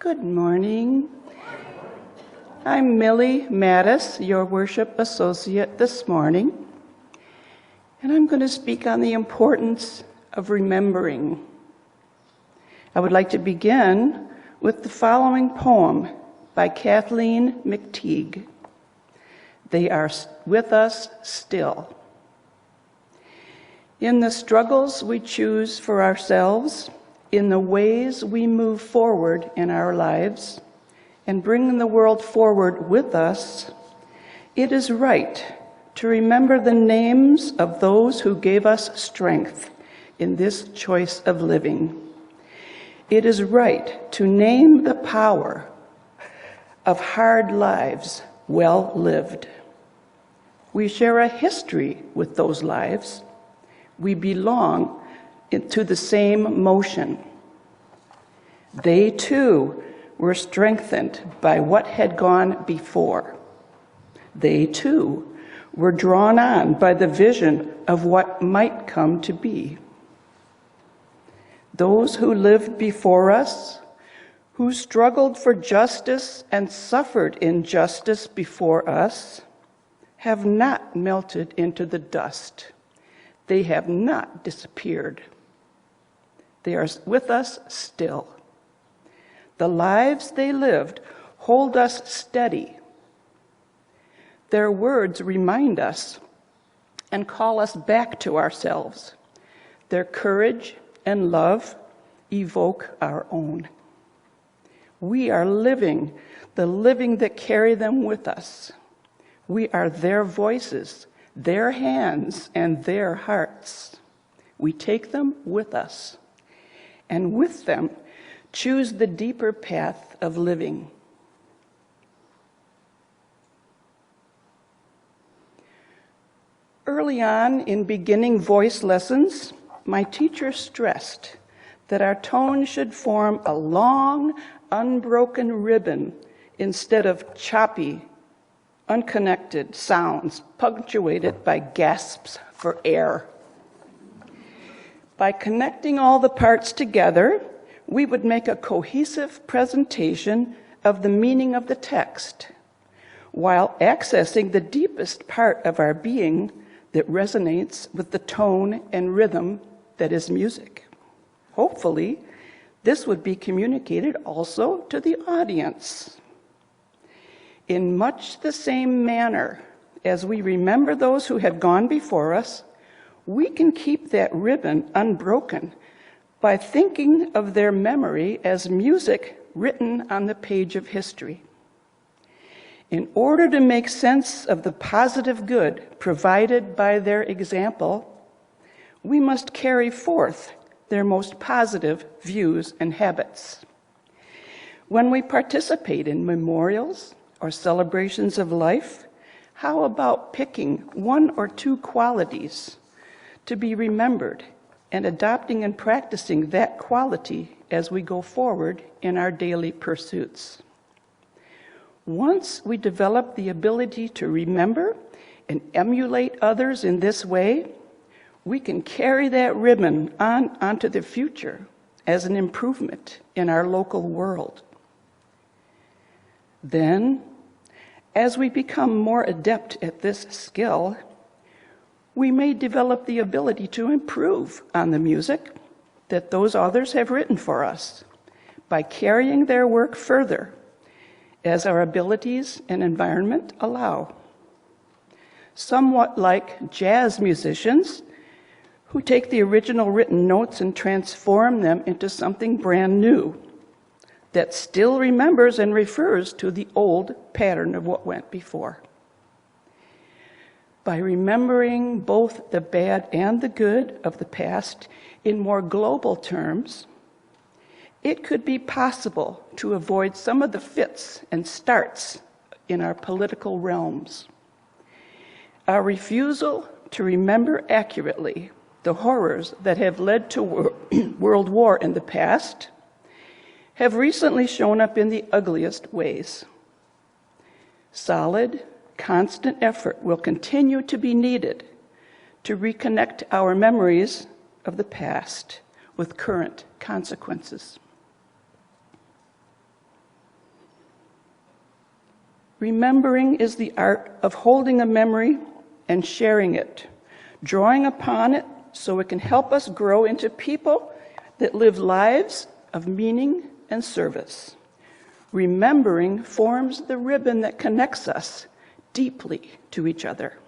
Good morning. I'm Millie Mattis, your worship associate this morning, and I'm going to speak on the importance of remembering. I would like to begin with the following poem by Kathleen McTeague. They are with us still. In the struggles we choose for ourselves, in the ways we move forward in our lives, and bring the world forward with us, it is right to remember the names of those who gave us strength in this choice of living. It is right to name the power of hard lives well lived. We share a history with those lives. We belong to the same motion. They too were strengthened by what had gone before. They too were drawn on by the vision of what might come to be. Those who lived before us, who struggled for justice and suffered injustice before us, have not melted into the dust. They have not disappeared. They are with us still. The lives they lived hold us steady. Their words remind us and call us back to ourselves. Their courage and love evoke our own. We are living the living that carry them with us. We are their voices, their hands, and their hearts. We take them with us, and with them choose the deeper path of living. Early on in beginning voice lessons, my teacher stressed that our tone should form a long, unbroken ribbon instead of choppy, unconnected sounds punctuated by gasps for air. By connecting all the parts together, we would make a cohesive presentation of the meaning of the text, while accessing the deepest part of our being that resonates with the tone and rhythm that is music. Hopefully, this would be communicated also to the audience. In much the same manner as we remember those who have gone before us, we can keep that ribbon unbroken by thinking of their memory as music written on the page of history. In order to make sense of the positive good provided by their example, we must carry forth their most positive views and habits. When we participate in memorials or celebrations of life, how about picking one or two qualities to be remembered and adopting and practicing that quality as we go forward in our daily pursuits? Once we develop the ability to remember and emulate others in this way, we can carry that ribbon onto the future as an improvement in our local world. Then, as we become more adept at this skill, we may develop the ability to improve on the music that those others have written for us by carrying their work further as our abilities and environment allow. Somewhat like jazz musicians who take the original written notes and transform them into something brand new that still remembers and refers to the old pattern of what went before. By remembering both the bad and the good of the past in more global terms, it could be possible to avoid some of the fits and starts in our political realms. Our refusal to remember accurately the horrors that have led to World War in the past have recently shown up in the ugliest ways. Solid, constant effort will continue to be needed to reconnect our memories of the past with current consequences. Remembering is the art of holding a memory and sharing it, drawing upon it so it can help us grow into people that live lives of meaning and service. Remembering forms the ribbon that connects us deeply to each other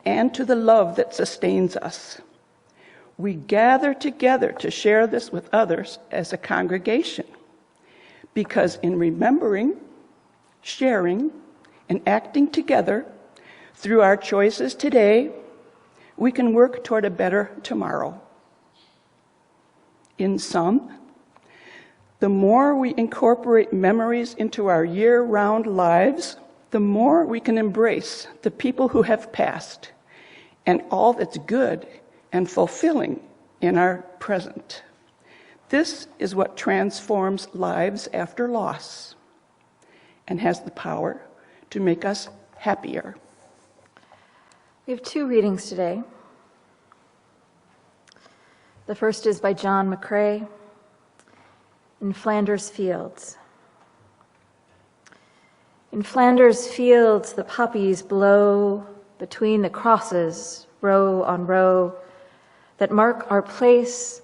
and to the love that sustains us. We gather together to share this with others as a congregation, because in remembering, sharing, and acting together through our choices today, we can work toward a better tomorrow. In sum, the more we incorporate memories into our year-round lives, the more we can embrace the people who have passed and all that's good and fulfilling in our present. This is what transforms lives after loss and has the power to make us happier. We have two readings today. The first is by John McCrae in Flanders Fields. In Flanders Fields, the poppies blow between the crosses, row on row, that mark our place,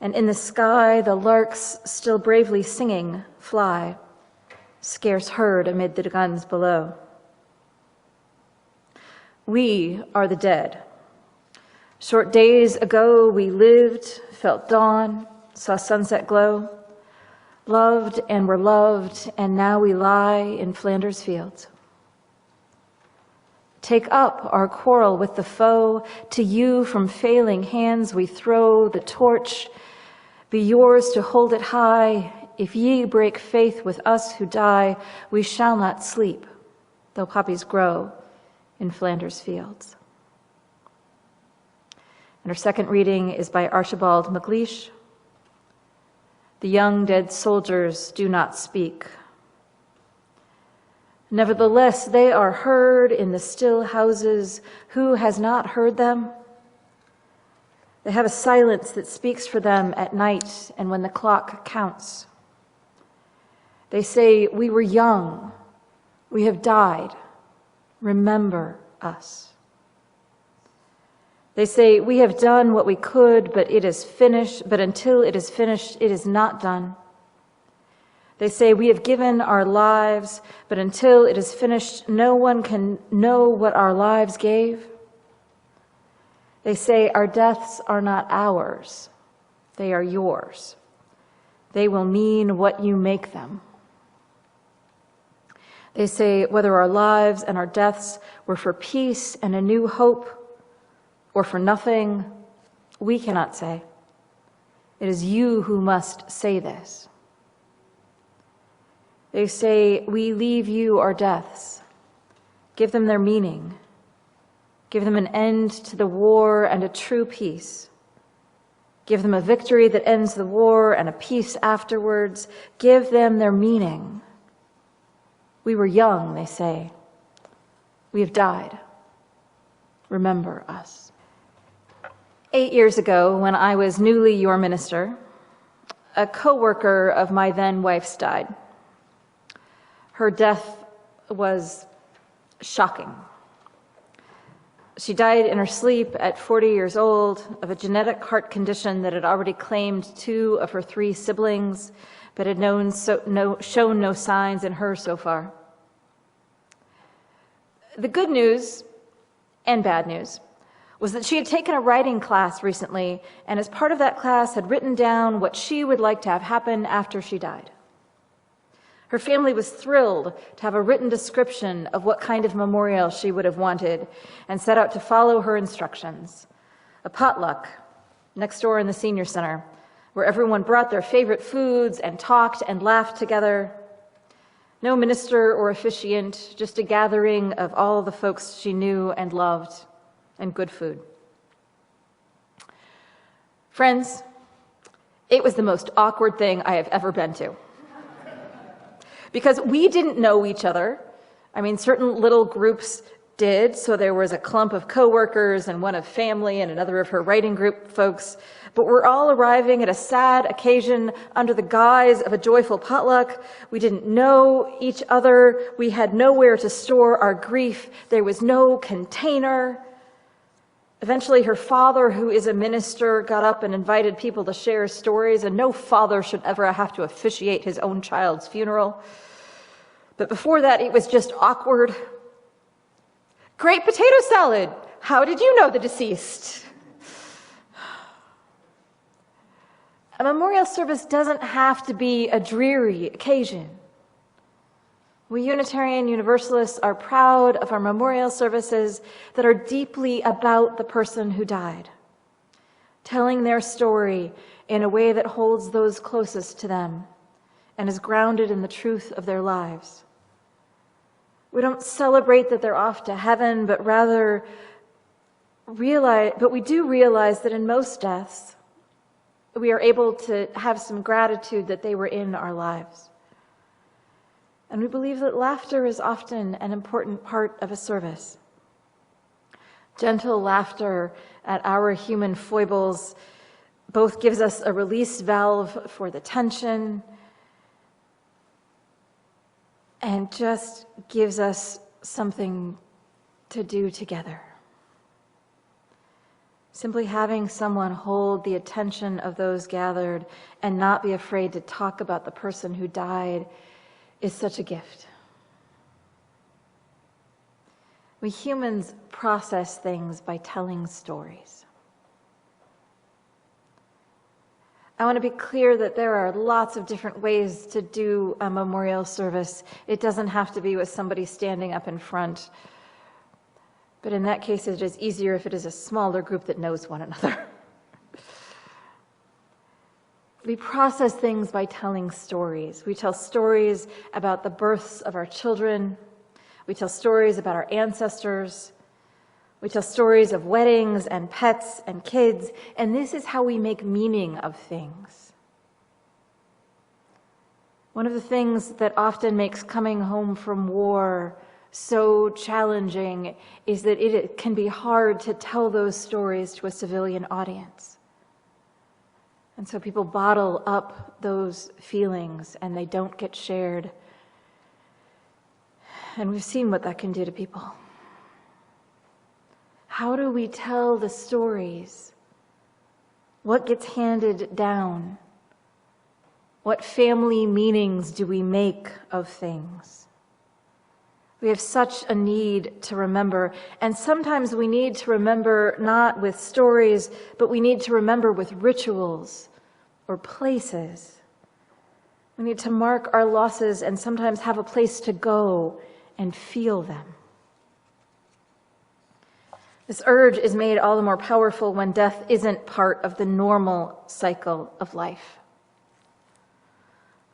and in the sky the larks, still bravely singing, fly, scarce heard amid the guns below. We are the dead. Short days ago we lived, felt dawn, saw sunset glow, loved and were loved, and now we lie in Flanders Fields. Take up our quarrel with the foe, to you from failing hands we throw the torch. Be yours to hold it high. If ye break faith with us who die, we shall not sleep, though poppies grow in Flanders Fields. And our second reading is by Archibald MacLeish. The young dead soldiers do not speak. Nevertheless, they are heard in the still houses. Who has not heard them? They have a silence that speaks for them at night and when the clock counts. They say, we were young, we have died, remember us. They say, we have done what we could, but it is finished, but until it is finished, it is not done. They say, we have given our lives, but until it is finished, no one can know what our lives gave. They say, our deaths are not ours, they are yours. They will mean what you make them. They say, whether our lives and our deaths were for peace and a new hope, or for nothing, we cannot say. It is you who must say this. They say, we leave you our deaths. Give them their meaning. Give them an end to the war and a true peace. Give them a victory that ends the war and a peace afterwards. Give them their meaning. We were young, they say. We have died. Remember us. 8 years ago, when I was newly your minister, a co-worker of my then wife's died. Her death was shocking. She died in her sleep at 40 years old of a genetic heart condition that had already claimed 2 of her 3 siblings, but had shown no signs in her so far. The good news and bad news was that she had taken a writing class recently, and as part of that class had written down what she would like to have happen after she died. Her family was thrilled to have a written description of what kind of memorial she would have wanted and set out to follow her instructions. A potluck next door in the senior center, where everyone brought their favorite foods and talked and laughed together. No minister or officiant, just a gathering of all the folks she knew and loved, and good food. Friends, it was the most awkward thing I have ever been to. Because we didn't know each other. I mean, certain little groups did. So there was a clump of coworkers and one of family and another of her writing group folks. But we're all arriving at a sad occasion under the guise of a joyful potluck. We didn't know each other. We had nowhere to store our grief. There was no container. Eventually, her father, who is a minister, got up and invited people to share stories, and no father should ever have to officiate his own child's funeral. But before that, it was just awkward. Great potato salad. How did you know the deceased? A memorial service doesn't have to be a dreary occasion. We Unitarian Universalists are proud of our memorial services that are deeply about the person who died, telling their story in a way that holds those closest to them and is grounded in the truth of their lives. We don't celebrate that they're off to heaven, but rather we do realize that in most deaths, we are able to have some gratitude that they were in our lives. And we believe that laughter is often an important part of a service. Gentle laughter at our human foibles both gives us a release valve for the tension and just gives us something to do together. Simply having someone hold the attention of those gathered and not be afraid to talk about the person who died is such a gift. We humans process things by telling stories. I want to be clear that there are lots of different ways to do a memorial service. It doesn't have to be with somebody standing up in front. But in that case, it is easier if it is a smaller group that knows one another. We process things by telling stories. We tell stories about the births of our children. We tell stories about our ancestors. We tell stories of weddings and pets and kids. And this is how we make meaning of things. One of the things that often makes coming home from war so challenging is that it can be hard to tell those stories to a civilian audience. And so people bottle up those feelings and they don't get shared. And we've seen what that can do to people. How do we tell the stories? What gets handed down? What family meanings do we make of things? We have such a need to remember, and sometimes we need to remember not with stories, but we need to remember with rituals or places. We need to mark our losses and sometimes have a place to go and feel them. This urge is made all the more powerful when death isn't part of the normal cycle of life,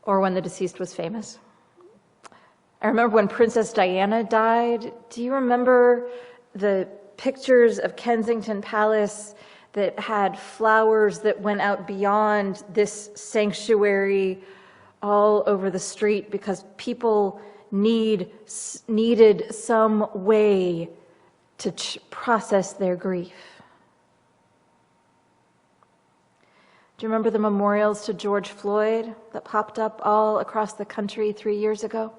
or when the deceased was famous. I remember when Princess Diana died. Do you remember the pictures of Kensington Palace that had flowers that went out beyond this sanctuary all over the street because people needed some way to process their grief? Do you remember the memorials to George Floyd that popped up all across the country 3 years ago?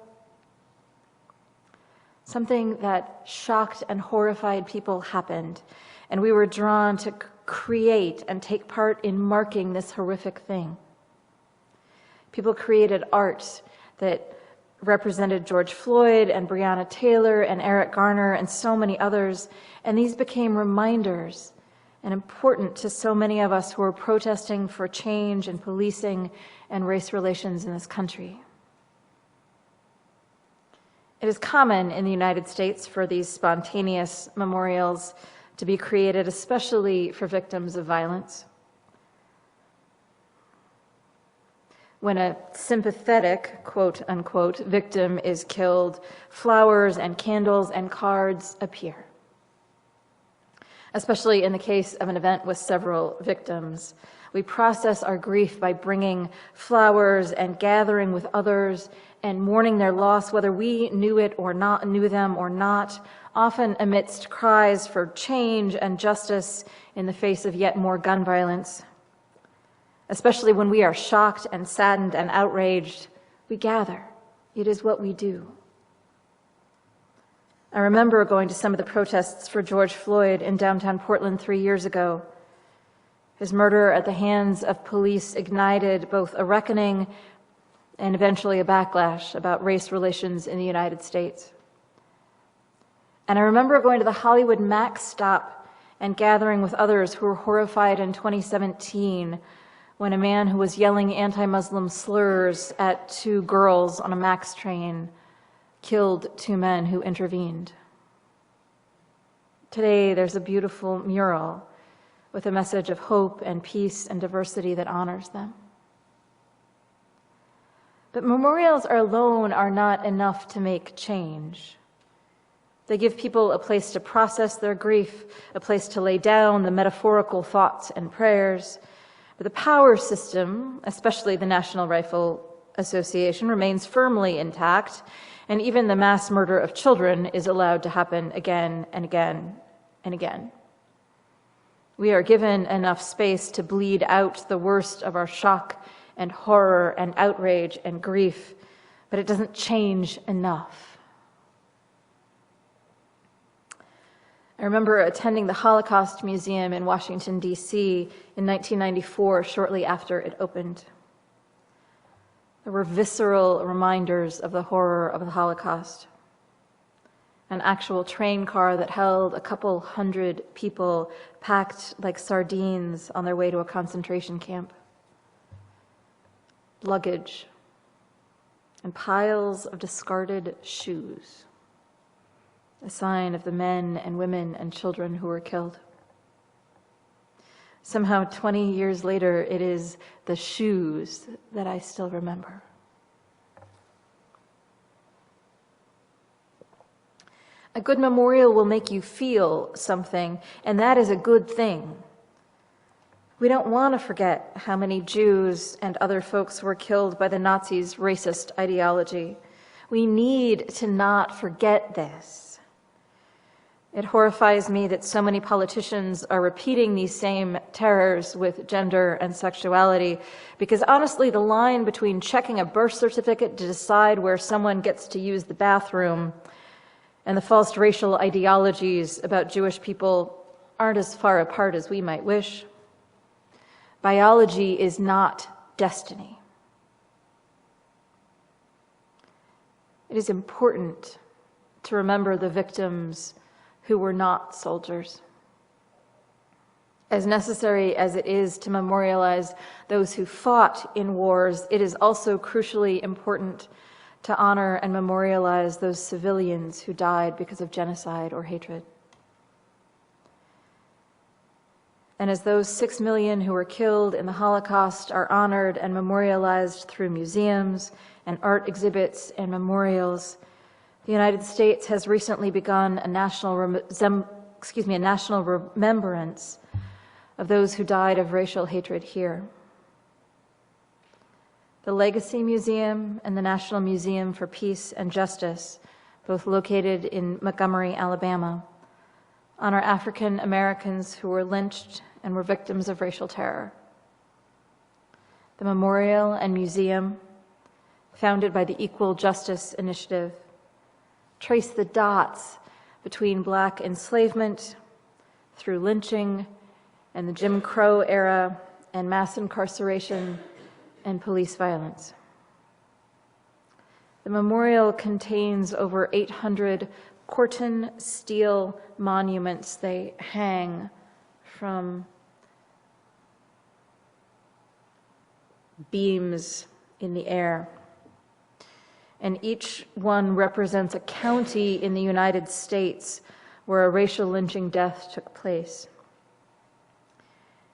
Something that shocked and horrified people happened, and we were drawn to create and take part in marking this horrific thing. People created art that represented George Floyd and Breonna Taylor and Eric Garner and so many others, and these became reminders and important to so many of us who are protesting for change in policing and race relations in this country. It is common in the United States for these spontaneous memorials to be created, especially for victims of violence. When a sympathetic, quote unquote, victim is killed, flowers and candles and cards appear. Especially in the case of an event with several victims. We process our grief by bringing flowers and gathering with others and mourning their loss, whether we knew them or not, often amidst cries for change and justice in the face of yet more gun violence. Especially when we are shocked and saddened and outraged, we gather. It is what we do. I remember going to some of the protests for George Floyd in downtown Portland 3 years ago. His murder at the hands of police ignited both a reckoning and eventually a backlash about race relations in the United States. And I remember going to the Hollywood Max stop and gathering with others who were horrified in 2017 when a man who was yelling anti-Muslim slurs at 2 girls on a Max train killed 2 men who intervened. Today, there's a beautiful mural with a message of hope and peace and diversity that honors them. But memorials alone are not enough to make change. They give people a place to process their grief, a place to lay down the metaphorical thoughts and prayers. But the power system, especially the National Rifle Association, remains firmly intact, and even the mass murder of children is allowed to happen again and again and again. We are given enough space to bleed out the worst of our shock and horror and outrage and grief, but it doesn't change enough. I remember attending the Holocaust Museum in Washington, D.C. in 1994, shortly after it opened. There were visceral reminders of the horror of the Holocaust. An actual train car that held a couple hundred people packed like sardines on their way to a concentration camp. Luggage and piles of discarded shoes, a sign of the men and women and children who were killed. Somehow 20 years later, it is the shoes that I still remember. A good memorial will make you feel something, and that is a good thing. We don't want to forget how many Jews and other folks were killed by the Nazis' racist ideology. We need to not forget this. It horrifies me that so many politicians are repeating these same terrors with gender and sexuality, because honestly, the line between checking a birth certificate to decide where someone gets to use the bathroom and the false racial ideologies about Jewish people aren't as far apart as we might wish. Biology is not destiny. It is important to remember the victims who were not soldiers. As necessary as it is to memorialize those who fought in wars, it is also crucially important to honor and memorialize those civilians who died because of genocide or hatred. And as those 6 million who were killed in the Holocaust are honored and memorialized through museums and art exhibits and memorials, the United States has recently begun a national remembrance of those who died of racial hatred here. The Legacy Museum and the National Museum for Peace and Justice, both located in Montgomery, Alabama, honor African Americans who were lynched and were victims of racial terror. The memorial and museum, founded by the Equal Justice Initiative, trace the dots between Black enslavement through lynching and the Jim Crow era and mass incarceration and police violence. The memorial contains over 800 Corten steel monuments. They hang from beams in the air. And each one represents a county in the United States where a racial lynching death took place.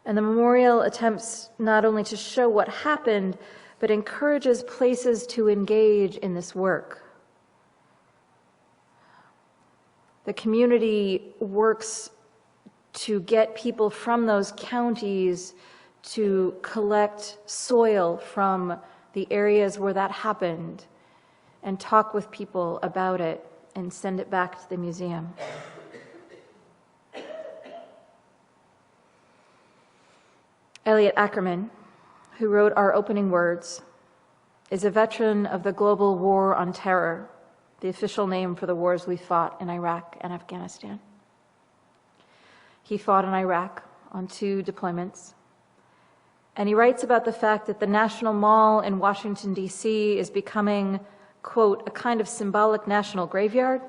And the memorial attempts not only to show what happened, but encourages places to engage in this work. The community works to get people from those counties to collect soil from the areas where that happened and talk with people about it and send it back to the museum. Elliot Ackerman, who wrote our opening words, is a veteran of the global war on terror, the official name for the wars we fought in Iraq and Afghanistan. He fought in Iraq on 2 deployments, and he writes about the fact that the National Mall in Washington, D.C. is becoming, quote, a kind of symbolic national graveyard.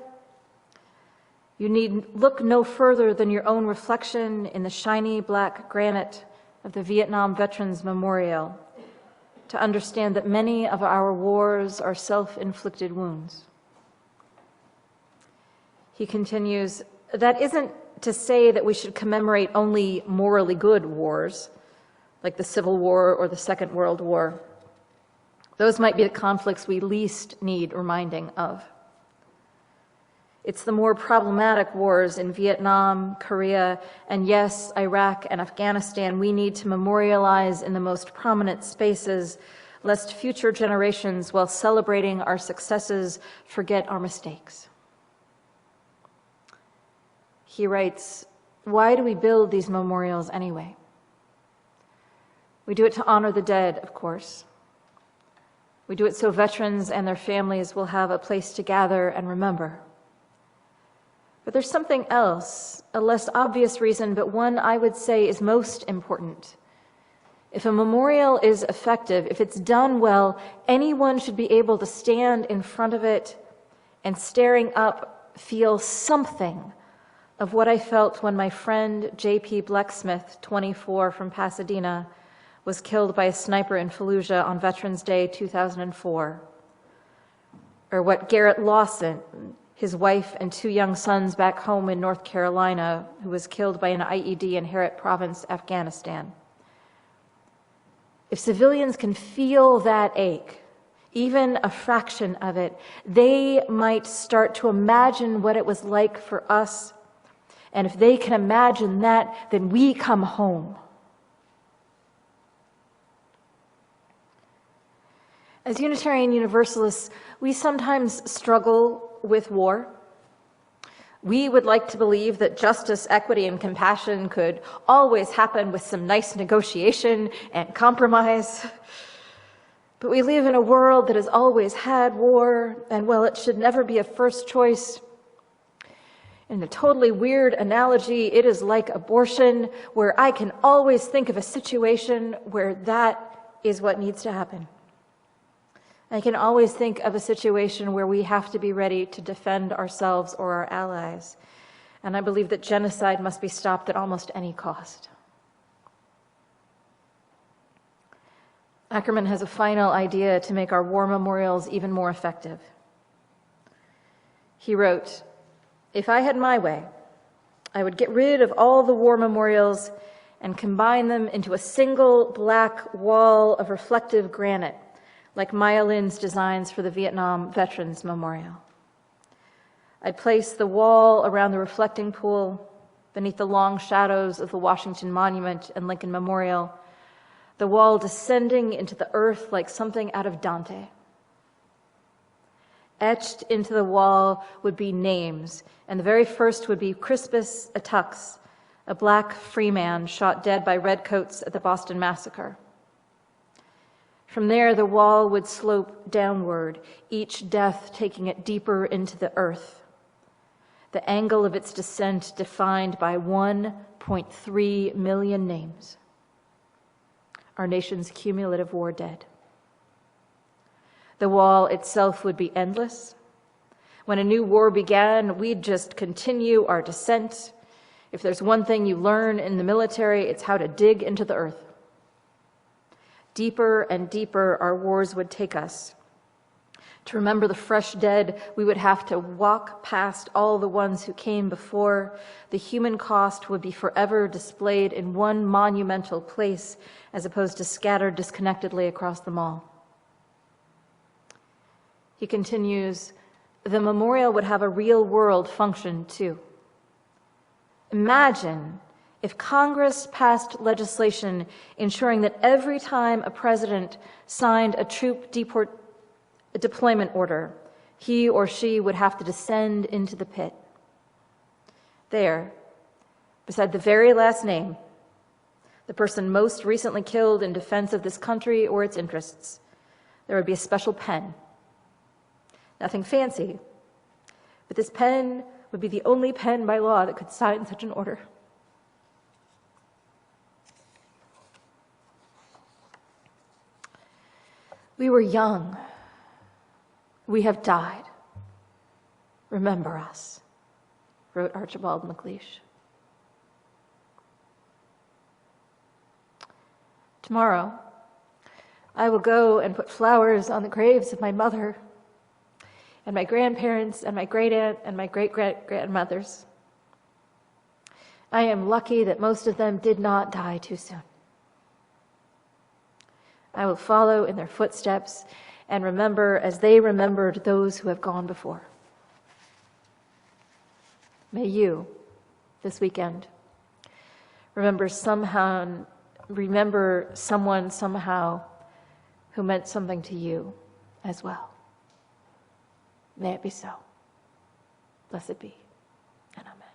You need look no further than your own reflection in the shiny black granite of the Vietnam Veterans Memorial to understand that many of our wars are self-inflicted wounds. He continues, that isn't to say that we should commemorate only morally good wars, like the Civil War or the Second World War. Those might be the conflicts we least need reminding of. It's the more problematic wars in Vietnam, Korea, and yes, Iraq and Afghanistan we need to memorialize in the most prominent spaces, lest future generations, while celebrating our successes, forget our mistakes. He writes, why do we build these memorials anyway? We do it to honor the dead, of course. We do it so veterans and their families will have a place to gather and remember. But there's something else, a less obvious reason, but one I would say is most important. If a memorial is effective, if it's done well, anyone should be able to stand in front of it and staring up feel something of what I felt when my friend J.P. Blecksmith, 24, from Pasadena, was killed by a sniper in Fallujah on Veterans Day 2004. Or what Garrett Lawson, his wife and 2 young sons back home in North Carolina, who was killed by an IED in Herat Province, Afghanistan. If civilians can feel that ache, even a fraction of it, they might start to imagine what it was like for us. And if they can imagine that, then we come home. As Unitarian Universalists, we sometimes struggle with war. We would like to believe that justice, equity, and compassion could always happen with some nice negotiation and compromise. But we live in a world that has always had war, and while it should never be a first choice, in a totally weird analogy, it is like abortion, where I can always think of a situation where that is what needs to happen. I can always think of a situation where we have to be ready to defend ourselves or our allies. And I believe that genocide must be stopped at almost any cost. Ackerman has a final idea to make our war memorials even more effective. He wrote, if I had my way, I would get rid of all the war memorials and combine them into a single black wall of reflective granite, like Maya Lin's designs for the Vietnam Veterans Memorial. I'd place the wall around the reflecting pool, beneath the long shadows of the Washington Monument and Lincoln Memorial, the wall descending into the earth like something out of Dante. Etched into the wall would be names, and the very first would be Crispus Attucks, a black free man shot dead by redcoats at the Boston Massacre. From there, the wall would slope downward, each death taking it deeper into the earth. The angle of its descent defined by 1.3 million names. Our nation's cumulative war dead. The wall itself would be endless. When a new war began, we'd just continue our descent. If there's one thing you learn in the military, it's how to dig into the earth. Deeper and deeper our wars would take us. To remember the fresh dead, we would have to walk past all the ones who came before. The human cost would be forever displayed in one monumental place, as opposed to scattered disconnectedly across the mall. He continues, the memorial would have a real-world function, too. Imagine if Congress passed legislation ensuring that every time a president signed a troop deployment order, he or she would have to descend into the pit. There, beside the very last name, the person most recently killed in defense of this country or its interests, there would be a special pen. Nothing fancy, but this pen would be the only pen by law that could sign such an order. We were young. We have died. Remember us, wrote Archibald MacLeish. Tomorrow, I will go and put flowers on the graves of my mother and my grandparents and my great-aunt and my great-great-grandmothers. I am lucky that most of them did not die too soon. I will follow in their footsteps and remember as they remembered those who have gone before. May you, this weekend, remember someone somehow who meant something to you as well. May it be so. Blessed be, and amen.